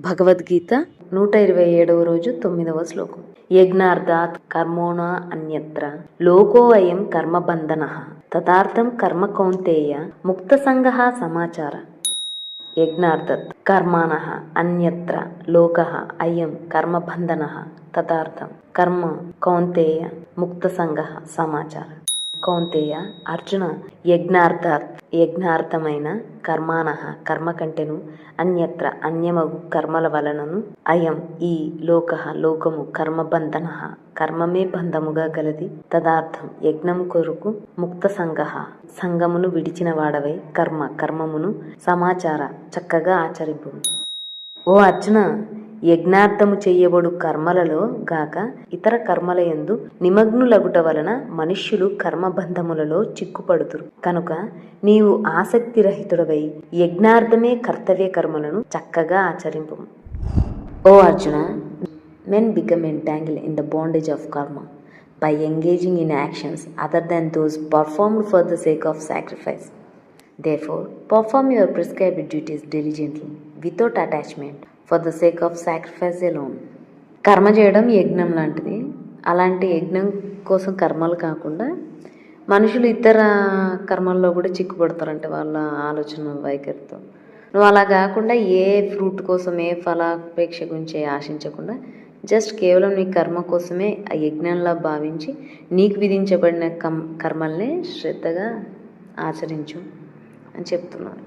భగవద్గీత 127వ రోజు 9వ శ్లోకం. యజ్ఞార్థాత్ కర్మోణ అన్యత్ర లోకో అయం కర్మబంధనః తదార్థం కర్మ కౌంతేయ ముక్తసంగః సమాచార. యజ్ఞార్థాత్ కర్మాణః అన్యత్ర లోకః అయం కర్మబంధనః తదార్థం కర్మ కౌంతేయ ముక్తసంగః సమాచార. కౌంతేయ, అర్జున, యజ్ఞార్థమైన కర్మాణః కర్మ కంటెను అన్యత్ర అన్యమగు కర్మల వలనను అయం ఈ లోకము కర్మబంధనః కర్మమే బంధముగా గలది. తదార్థం యజ్ఞం కొరకు ముక్త సంగమును విడిచిన వాడవై కర్మమును సమాచార చక్కగా ఆచరింపు. ఓ అర్జున, యజ్ఞార్థము చేయబడు కర్మలలో గాక ఇతర కర్మల యందు నిమగ్నులగుట వలన మనుష్యులు కర్మబంధములలో చిక్కుపడుతురు. కనుక నీవు ఆసక్తి రహితుడవై యజ్ఞార్థమే కర్తవ్య కర్మలను చక్కగా ఆచరింపు. ఓ Arjuna, men become entangled in the bondage of karma by engaging in actions other than those performed for the sake of sacrifice. Therefore, perform your prescribed duties diligently, without attachment, for the sake of sacrifice alone. కర్మ చేయడం యజ్ఞం లాంటిది. అలాంటి యజ్ఞం కోసం కర్మలు కాకుండా మనుషులు ఇతర కర్మల్లో కూడా చిక్కుపడతారంటే వాళ్ళ ఆలోచన వైఖరితో. నువ్వు అలా కాకుండా ఏ ఫ్రూట్ కోసం ఏ ఫలాపేక్ష గురించి ఆశించకుండా జస్ట్ కేవలం నీ కర్మ కోసమే ఆ యజ్ఞంలా భావించి నీకు విధించబడిన కర్మల్ని శ్రద్ధగా ఆచరించు అని చెప్తున్నాను.